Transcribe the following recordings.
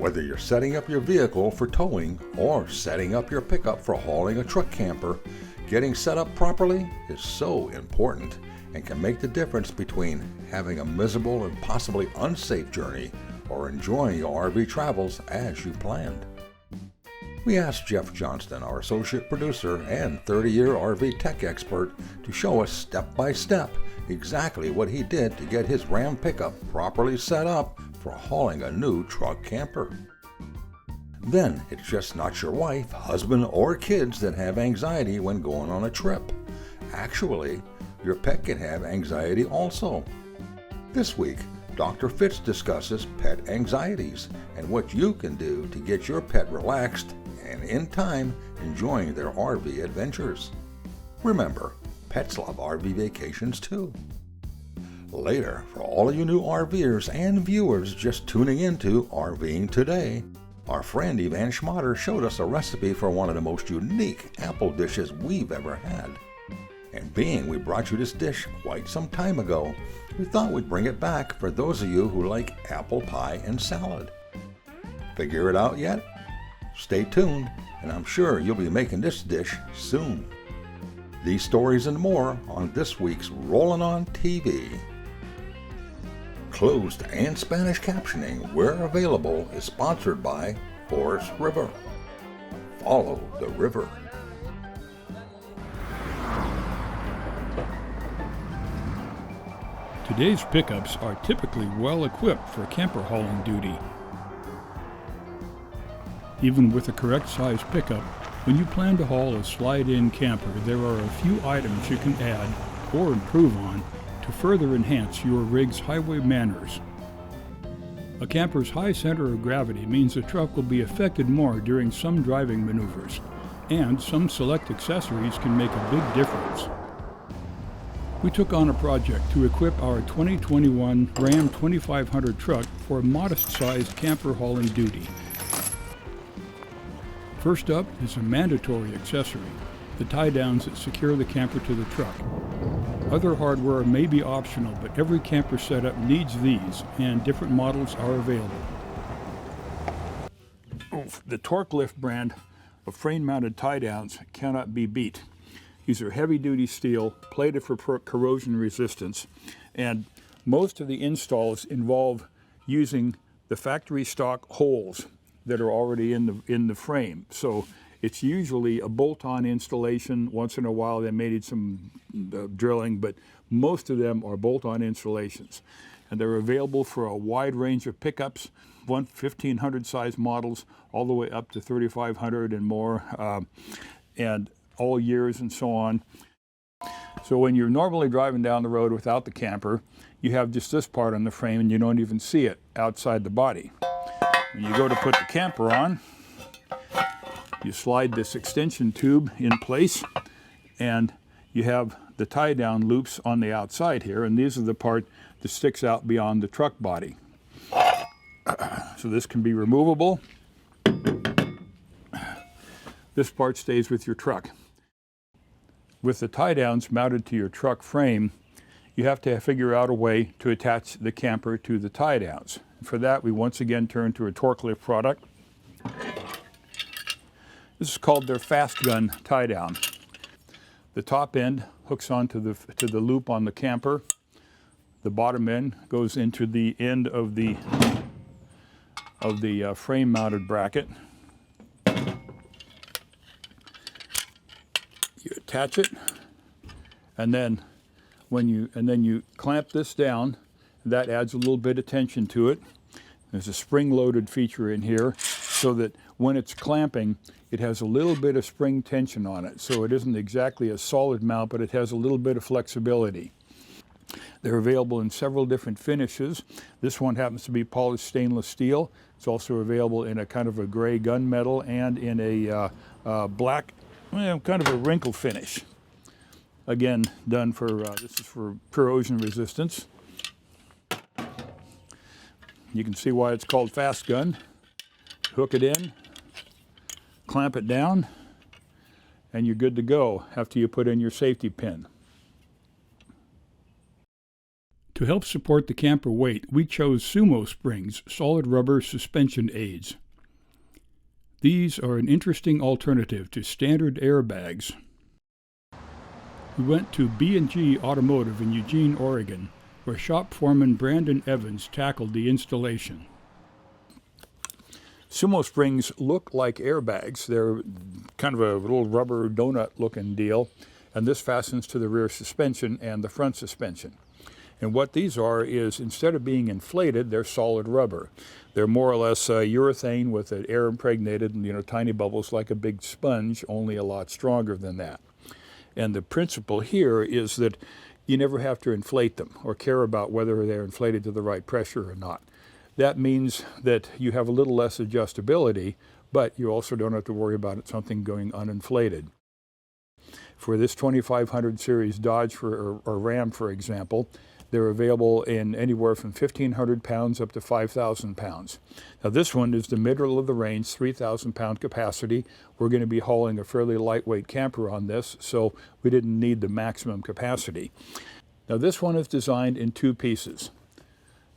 Whether you're setting up your vehicle for towing or setting up your pickup for hauling a truck camper, getting set up properly is so important and can make the difference between having a miserable and possibly unsafe journey or enjoying your RV travels as you planned. We asked Jeff Johnston, our associate producer and 30-year RV tech expert, to show us step by step exactly what he did to get his Ram pickup properly set up for hauling a new truck camper. Then it's just not your wife, husband, or kids that have anxiety when going on a trip. Actually, your pet can have anxiety also. This week, Dr. Fitz discusses pet anxieties and what you can do to get your pet relaxed and in time enjoying their RV adventures. Remember, pets love RV vacations too. Later, for all of you new RVers and viewers just tuning into RVing Today, our friend Evan Schmatter showed us a recipe for one of the most unique apple dishes we've ever had. And being we brought you this dish quite some time ago, we thought we'd bring it back for those of you who like apple pie and salad. Figure it out yet? Stay tuned, and I'm sure you'll be making this dish soon. These stories and more on this week's Rollin' on TV. Closed and Spanish captioning where available is sponsored by Forest River. Follow the river. Today's pickups are typically well equipped for camper hauling duty. Even with a correct size pickup, when you plan to haul a slide-in camper, there are a few items you can add or improve on to further enhance your rig's highway manners. A camper's high center of gravity means the truck will be affected more during some driving maneuvers, and some select accessories can make a big difference. We took on a project to equip our 2021 Ram 2500 truck for modest-sized camper hauling duty. First up is a mandatory accessory, the tie-downs that secure the camper to the truck. Other hardware may be optional, but every camper setup needs these, and different models are available. The Torque Lift brand of frame-mounted tie-downs cannot be beat. These are heavy-duty steel, plated for corrosion resistance, and most of the installs involve using the factory stock holes that are already in the frame. So it's usually a bolt-on installation. Once in a while they may need some drilling, but most of them are bolt-on installations. And they're available for a wide range of pickups, 1500 size models, all the way up to 3500 and more, and all years and so on. So when you're normally driving down the road without the camper, you have just this part on the frame and you don't even see it outside the body. When you go to put the camper on, you slide this extension tube in place, and you have the tie-down loops on the outside here, and these are the part that sticks out beyond the truck body. So this can be removable. This part stays with your truck. With the tie-downs mounted to your truck frame, you have to figure out a way to attach the camper to the tie-downs. For that, we once again turn to a Torque Lift product. This is called their Fast Gun tie-down. The top end hooks onto the loop on the camper. The bottom end goes into the end of the frame-mounted bracket. You attach it, and then you clamp this down. That adds a little bit of tension to it. There's a spring-loaded feature in here so that when it's clamping, it has a little bit of spring tension on it. So it isn't exactly a solid mount, but it has a little bit of flexibility. They're available in several different finishes. This one happens to be polished stainless steel. It's also available in a kind of a gray gunmetal and in a black, kind of a wrinkle finish. Again, done for, this is for corrosion resistance. You can see why it's called Fast Gun. Hook it in, clamp it down, and you're good to go after you put in your safety pin. To help support the camper weight, we chose Sumo Springs solid rubber suspension aids. These are an interesting alternative to standard airbags. We went to B&G Automotive in Eugene, Oregon, where shop foreman Brandon Evans tackled the installation. Sumo Springs look like airbags. They're kind of a little rubber donut looking deal, and this fastens to the rear suspension and the front suspension. And what these are is, instead of being inflated, they're solid rubber. They're more or less urethane with an air impregnated and tiny bubbles like a big sponge, only a lot stronger than that. And the principle here is that you never have to inflate them or care about whether they're inflated to the right pressure or not. That means that you have a little less adjustability, but you also don't have to worry about something going uninflated. For this 2500 series Dodge or Ram, for example, they're available in anywhere from 1,500 pounds up to 5,000 pounds. Now this one is the middle of the range, 3,000 pound capacity. We're going to be hauling a fairly lightweight camper on this, so we didn't need the maximum capacity. Now this one is designed in two pieces.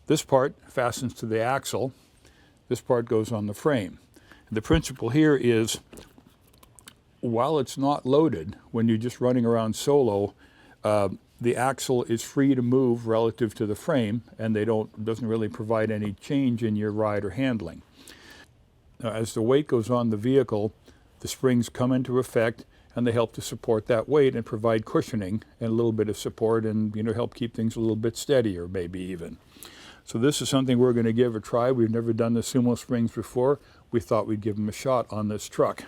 This part fastens to the axle. This part goes on the frame. The principle here is, while it's not loaded, when you're just running around solo, the axle is free to move relative to the frame, and doesn't really provide any change in your ride or handling. Now, as the weight goes on the vehicle, the springs come into effect, and they help to support that weight and provide cushioning and a little bit of support, and help keep things a little bit steadier, maybe even. So this is something we're going to give a try. We've never done the Sumo Springs before. We thought we'd give them a shot on this truck.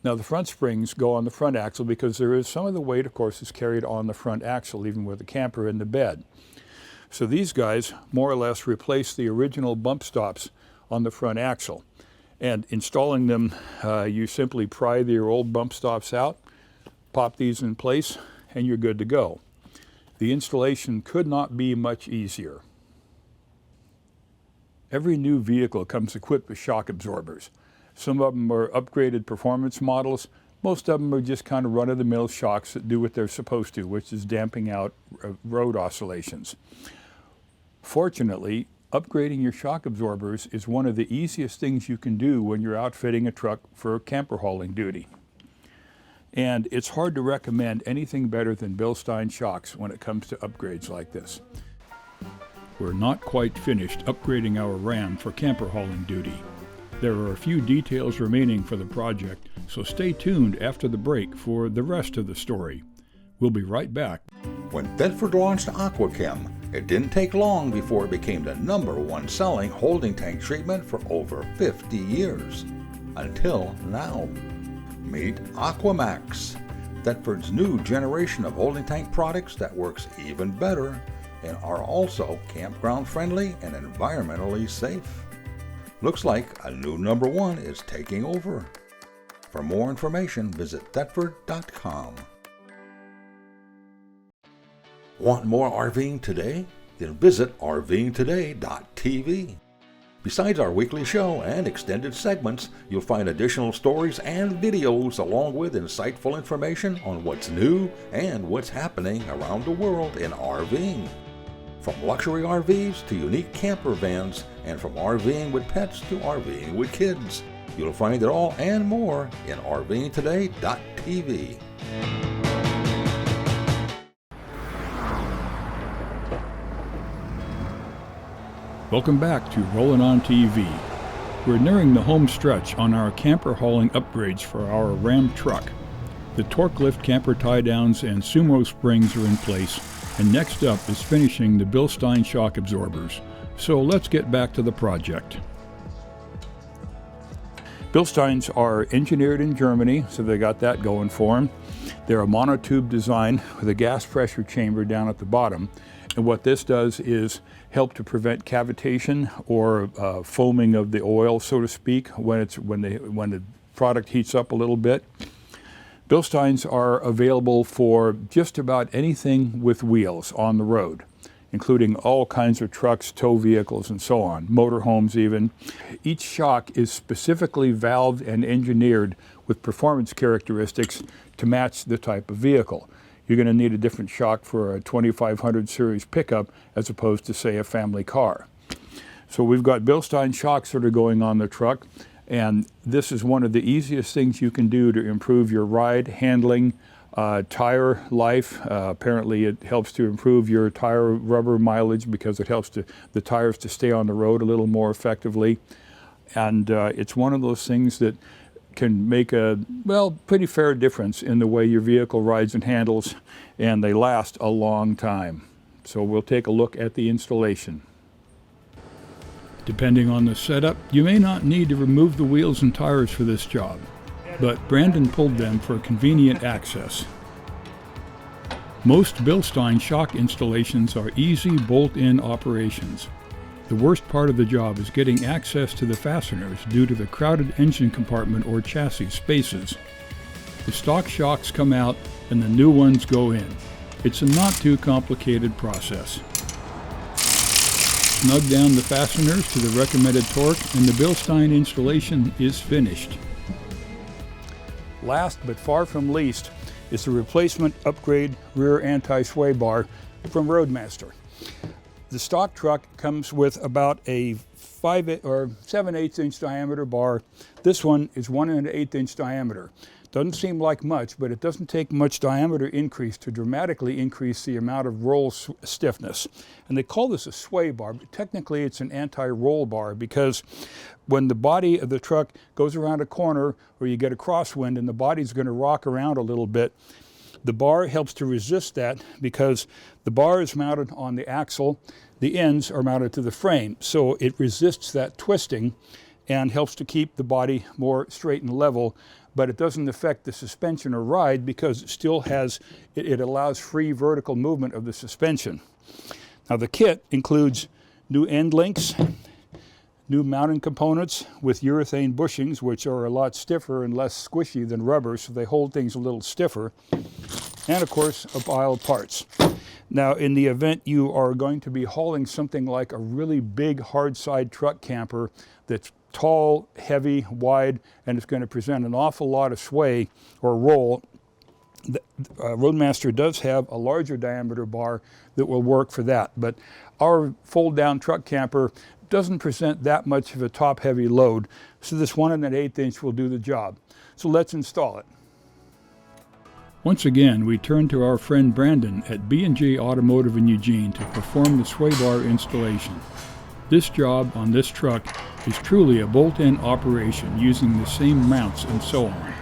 Now the front springs go on the front axle because some of the weight, of course, is carried on the front axle, even with the camper in the bed. So these guys more or less replace the original bump stops on the front axle. And installing them, you simply pry your old bump stops out, pop these in place, and you're good to go. The installation could not be much easier. Every new vehicle comes equipped with shock absorbers. Some of them are upgraded performance models. Most of them are just kind of run-of-the-mill shocks that do what they're supposed to, which is damping out road oscillations. Fortunately, upgrading your shock absorbers is one of the easiest things you can do when you're outfitting a truck for camper hauling duty. And it's hard to recommend anything better than Bilstein shocks when it comes to upgrades like this. We're not quite finished upgrading our Ram for camper hauling duty. There are a few details remaining for the project, so stay tuned after the break for the rest of the story. We'll be right back. When Thetford launched AquaChem, it didn't take long before it became the #1 selling holding tank treatment for over 50 years. Until now. Meet AquaMax, Thetford's new generation of holding tank products that works even better and are also campground friendly and environmentally safe. Looks like a new #1 is taking over. For more information, visit thetford.com. Want more RVing today? Then visit rvingtoday.tv. Besides our weekly show and extended segments, you'll find additional stories and videos along with insightful information on what's new and what's happening around the world in RVing. From luxury RVs to unique camper vans, and from RVing with pets to RVing with kids. You'll find it all and more in rvingtoday.tv. Welcome back to Rollin' On TV. We're nearing the home stretch on our camper hauling upgrades for our Ram truck. The torque lift camper tie downs and Sumo Springs are in place, and next up is finishing the Bilstein shock absorbers. So let's get back to the project. Bilsteins are engineered in Germany, so they got that going for them. They're a monotube design with a gas pressure chamber down at the bottom. And what this does is help to prevent cavitation or foaming of the oil, so to speak, when the product heats up a little bit. Bilsteins are available for just about anything with wheels on the road, including all kinds of trucks, tow vehicles, and so on, motorhomes even. Each shock is specifically valved and engineered with performance characteristics to match the type of vehicle. You're going to need a different shock for a 2500 series pickup as opposed to, say, a family car. So we've got Bilstein shocks that are going on the truck, and this is one of the easiest things you can do to improve your ride, handling, tire life. Apparently it helps to improve your tire rubber mileage because it helps the tires to stay on the road a little more effectively. And it's one of those things that can make a, well, pretty fair difference in the way your vehicle rides and handles, and they last a long time. So we'll take a look at the installation. Depending on the setup, you may not need to remove the wheels and tires for this job, but Brandon pulled them for convenient access. Most Bilstein shock installations are easy bolt-in operations. The worst part of the job is getting access to the fasteners due to the crowded engine compartment or chassis spaces. The stock shocks come out and the new ones go in. It's a not too complicated process. Snug down the fasteners to the recommended torque and the Bilstein installation is finished. Last but far from least is the replacement upgrade rear anti-sway bar from Roadmaster. The stock truck comes with about a 7/8 inch diameter bar. This one is 1 1/8 inch diameter. Doesn't seem like much, but it doesn't take much diameter increase to dramatically increase the amount of roll stiffness. And they call this a sway bar, but technically it's an anti-roll bar because when the body of the truck goes around a corner or you get a crosswind and the body's going to rock around a little bit, the bar helps to resist that because the bar is mounted on the axle, the ends are mounted to the frame, so it resists that twisting and helps to keep the body more straight and level, but it doesn't affect the suspension or ride because it still has, it allows free vertical movement of the suspension. Now the kit includes new end links, new mounting components with urethane bushings, which are a lot stiffer and less squishy than rubber, so they hold things a little stiffer, and of course a pile of parts. Now in the event you are going to be hauling something like a really big hard side truck camper that's tall, heavy, wide, and it's going to present an awful lot of sway or roll, Roadmaster does have a larger diameter bar that will work for that, but our fold down truck camper doesn't present that much of a top heavy load, so this 1 1/8 inch will do the job. So let's install it. Once again, we turn to our friend Brandon at B&J Automotive in Eugene to perform the sway bar installation. This job on this truck is truly a bolt-in operation using the same mounts and so on.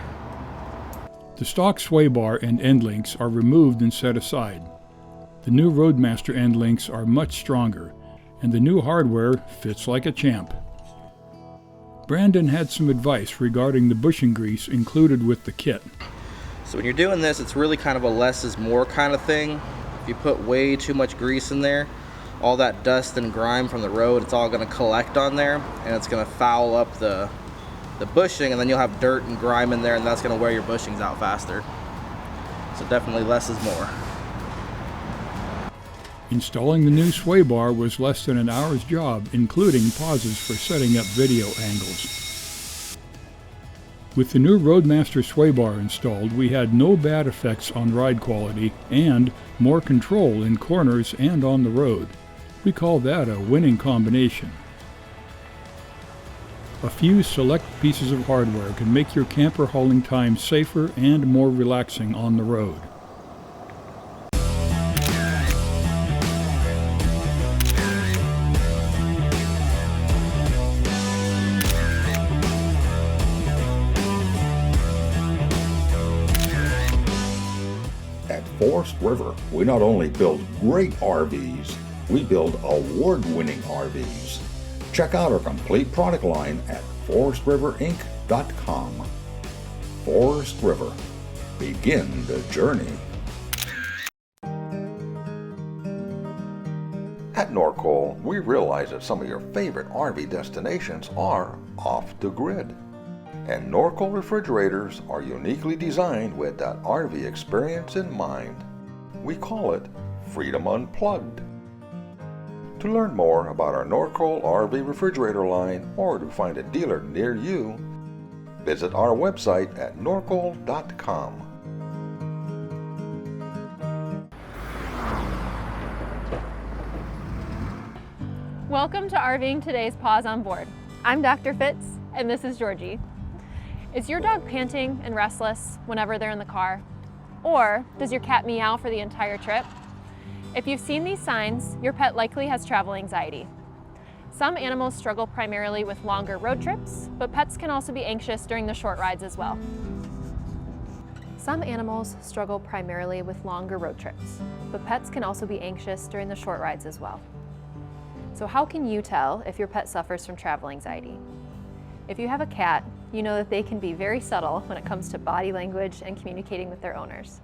The stock sway bar and end links are removed and set aside. The new Roadmaster end links are much stronger, and the new hardware fits like a champ. Brandon had some advice regarding the bushing grease included with the kit. So when you're doing this, it's really kind of a less is more kind of thing. If you put way too much grease in there, all that dust and grime from the road, it's all going to collect on there, and it's going to foul up the bushing, and then you'll have dirt and grime in there, and that's going to wear your bushings out faster. So definitely less is more. Installing the new sway bar was less than an hour's job, including pauses for setting up video angles. With the new Roadmaster sway bar installed, we had no bad effects on ride quality and more control in corners and on the road. We call that a winning combination. A few select pieces of hardware can make your camper hauling time safer and more relaxing on the road. At Forest River, we not only build great RVs, we build award-winning RVs. Check out our complete product line at forestriverinc.com. Forest River. Begin the journey. At Norcoal, we realize that some of your favorite RV destinations are off the grid. And Norcoal refrigerators are uniquely designed with that RV experience in mind. We call it Freedom Unplugged. To learn more about our Norcoal RV refrigerator line or to find a dealer near you, visit our website at norcoal.com. Welcome to RVing Today's Paws on Board. I'm Dr. Fitz, and this is Georgie. Is your dog panting and restless whenever they're in the car? Or does your cat meow for the entire trip? If you've seen these signs, your pet likely has travel anxiety. Some animals struggle primarily with longer road trips, but pets can also be anxious during the short rides as well. Some animals struggle primarily with longer road trips, but pets can also be anxious during the short rides as well. So how can you tell if your pet suffers from travel anxiety? If you have a cat, you know that they can be very subtle when it comes to body language and communicating with their owners.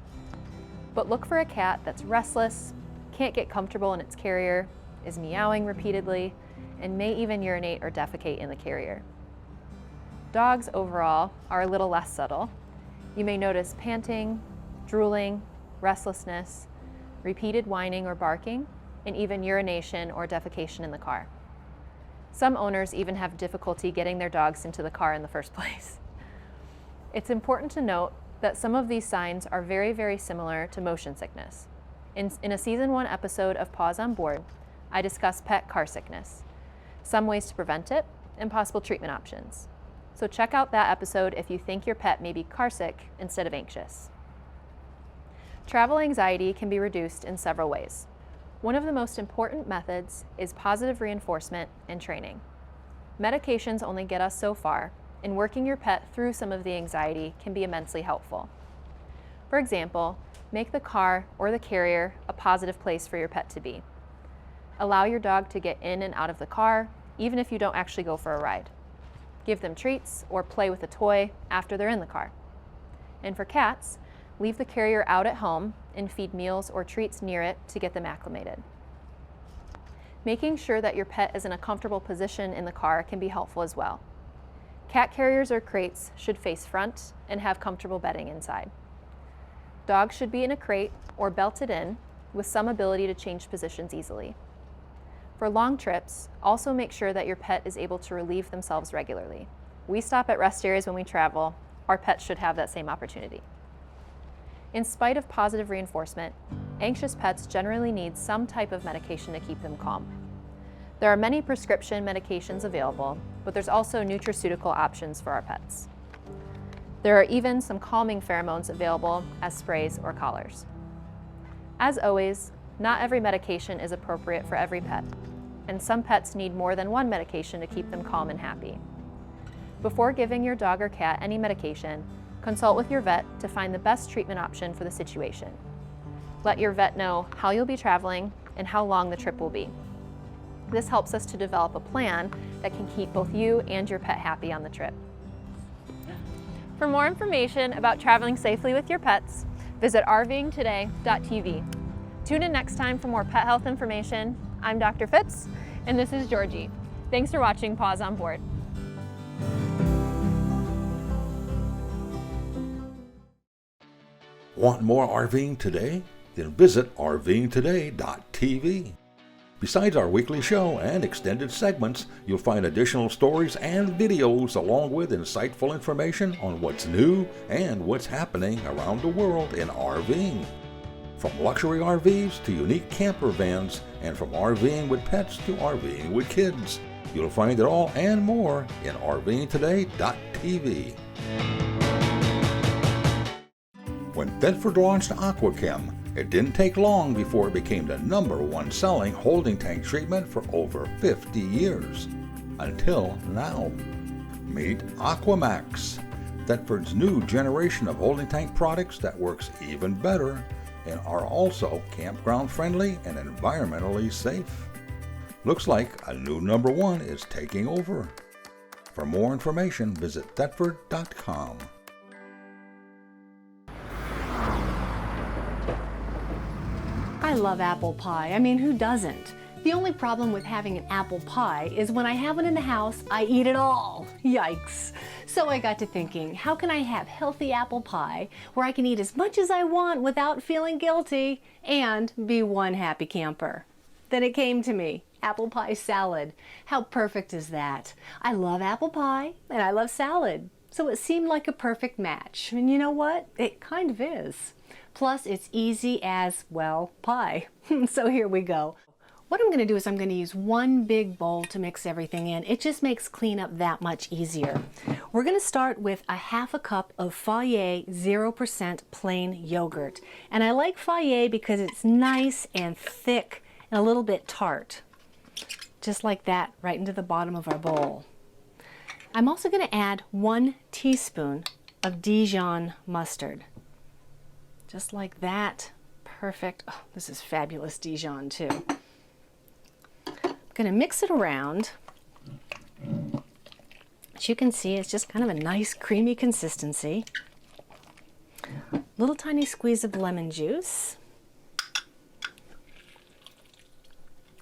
But look for a cat that's restless, can't get comfortable in its carrier, is meowing repeatedly, and may even urinate or defecate in the carrier. Dogs overall are a little less subtle. You may notice panting, drooling, restlessness, repeated whining or barking, and even urination or defecation in the car. Some owners even have difficulty getting their dogs into the car in the first place. It's important to note that some of these signs are very, very similar to motion sickness. In a Season 1 episode of Paws on Board, I discussed pet car sickness, some ways to prevent it, and possible treatment options. So check out that episode if you think your pet may be car sick instead of anxious. Travel anxiety can be reduced in several ways. One of the most important methods is positive reinforcement and training. Medications only get us so far, and working your pet through some of the anxiety can be immensely helpful. For example, make the car or the carrier a positive place for your pet to be. Allow your dog to get in and out of the car, even if you don't actually go for a ride. Give them treats or play with a toy after they're in the car. And for cats, leave the carrier out at home and feed meals or treats near it to get them acclimated. Making sure that your pet is in a comfortable position in the car can be helpful as well. Cat carriers or crates should face front and have comfortable bedding inside. Dogs should be in a crate or belted in with some ability to change positions easily. For long trips, also make sure that your pet is able to relieve themselves regularly. We stop at rest areas when we travel. Our pets should have that same opportunity. In spite of positive reinforcement, anxious pets generally need some type of medication to keep them calm. There are many prescription medications available, but there's also nutraceutical options for our pets. There are even some calming pheromones available as sprays or collars. As always, not every medication is appropriate for every pet, and some pets need more than one medication to keep them calm and happy. Before giving your dog or cat any medication, consult with your vet to find the best treatment option for the situation. Let your vet know how you'll be traveling and how long the trip will be. This helps us to develop a plan that can keep both you and your pet happy on the trip. For more information about traveling safely with your pets, visit rvingtoday.tv. Tune in next time for more pet health information. I'm Dr. Fitz, and this is Georgie. Thanks for watching Paws on Board. Want more RVing today? Then visit rvingtoday.tv. Besides our weekly show and extended segments, you'll find additional stories and videos along with insightful information on what's new and what's happening around the world in RVing. From luxury RVs to unique camper vans, and from RVing with pets to RVing with kids. You'll find it all and more in rvingtoday.tv. When Bedford launched AquaChem, it didn't take long before it became the #1 selling holding tank treatment for over 50 years. Until now. Meet AquaMax, Bedford's new generation of holding tank products that works even better and are also campground friendly and environmentally safe. Looks like a new #1 is taking over. For more information, visit Thetford.com. I love apple pie. I mean, who doesn't? The only problem with having an apple pie is when I have it in the house, I eat it all. Yikes. So I got to thinking, how can I have healthy apple pie where I can eat as much as I want without feeling guilty and be one happy camper? Then it came to me, apple pie salad. How perfect is that? I love apple pie and I love salad. So it seemed like a perfect match. And you know what? It kind of is. Plus, it's easy as, well, pie. So here we go. What I'm going to do is I'm going to use one big bowl to mix everything in. It just makes cleanup that much easier. We're going to start with a half a cup of Fage 0% plain yogurt. And I like Fage because it's nice and thick and a little bit tart. Just like that, right into the bottom of our bowl. I'm also going to add 1 teaspoon of Dijon mustard. Just like that. Perfect. Oh, this is fabulous Dijon too. I'm going to mix it around. As you can see, it's just kind of a nice creamy consistency. Little tiny squeeze of lemon juice.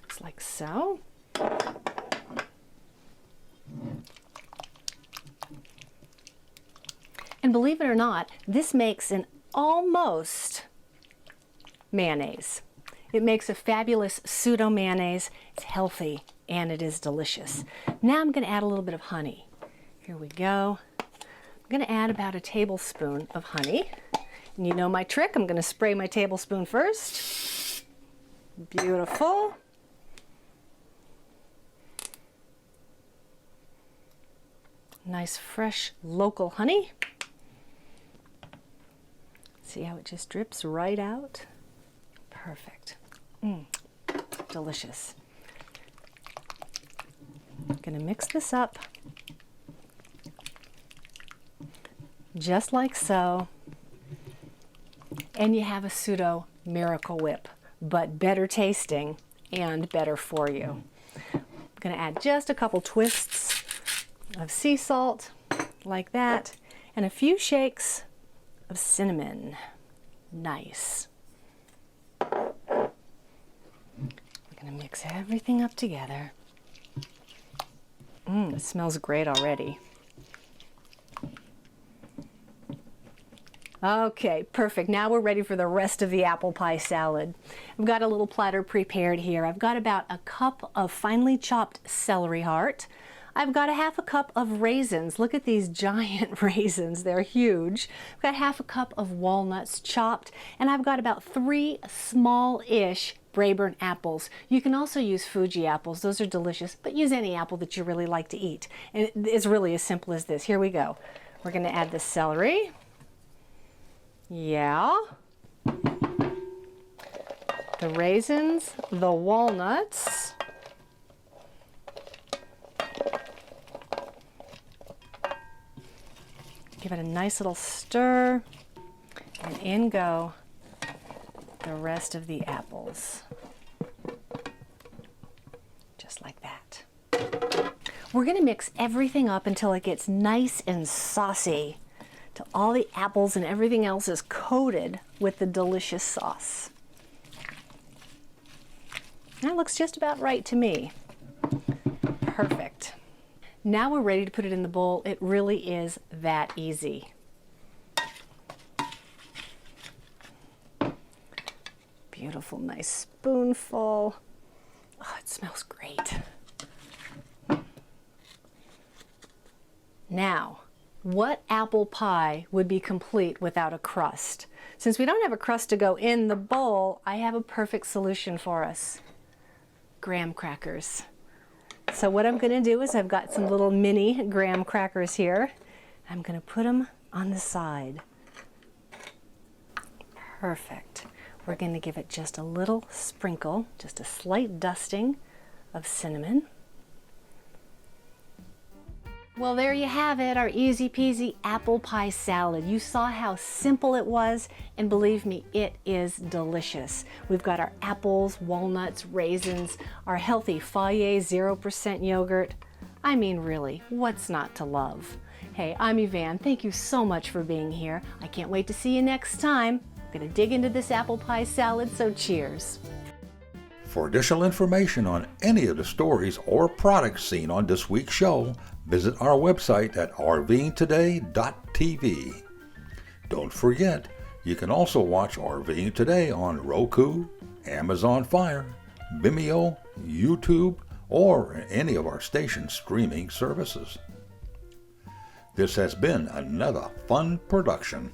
Just like so. And believe it or not, this makes an almost mayonnaise. It makes a fabulous pseudo mayonnaise. It's healthy and it is delicious. Now I'm going to add a little bit of honey. Here we go. I'm going to add about a tablespoon of honey. And you know my trick, I'm going to spray my tablespoon first. Beautiful. Nice fresh local honey. See how it just drips right out? Perfect. Delicious. I'm going to mix this up just like so. And you have a pseudo Miracle Whip, but better tasting and better for you. I'm going to add just a couple twists of sea salt like that and a few shakes of cinnamon. Nice. We're going to mix everything up together. It smells great already. Okay, perfect. Now we're ready for the rest of the apple pie salad. I've got a little platter prepared here. I've got about a cup of finely chopped celery heart. I've got a half a cup of raisins. Look at these giant raisins. They're huge. I've got half a cup of walnuts chopped, and I've got about 3 small-ish Braeburn apples. You can also use Fuji apples. Those are delicious, but use any apple that you really like to eat. And it's really as simple as this. Here we go. We're going to add the celery. Yeah. The raisins, the walnuts. Give it a nice little stir, and in go the rest of the apples. Just like that. We're going to mix everything up until it gets nice and saucy, till all the apples and everything else is coated with the delicious sauce. That looks just about right to me. Perfect. Now we're ready to put it in the bowl. It really is that easy. Beautiful, nice spoonful. Oh, it smells great. Now, what apple pie would be complete without a crust? Since we don't have a crust to go in the bowl, I have a perfect solution for us. Graham crackers. So what I'm going to do is I've got some little mini graham crackers here. I'm going to put them on the side. Perfect. We're going to give it just a little sprinkle, just a slight dusting of cinnamon. Well, there you have it, our easy peasy apple pie salad. You saw how simple it was, and believe me, it is delicious. We've got our apples, walnuts, raisins, our healthy Fage 0% yogurt. I mean, really, what's not to love? Hey, I'm Yvonne. Thank you so much for being here. I can't wait to see you next time. I'm gonna dig into this apple pie salad, so cheers. For additional information on any of the stories or products seen on this week's show, visit our website at rvingtoday.tv. Don't forget, you can also watch RVing Today on Roku, Amazon Fire, Vimeo, YouTube, or any of our station streaming services. This has been another fun production.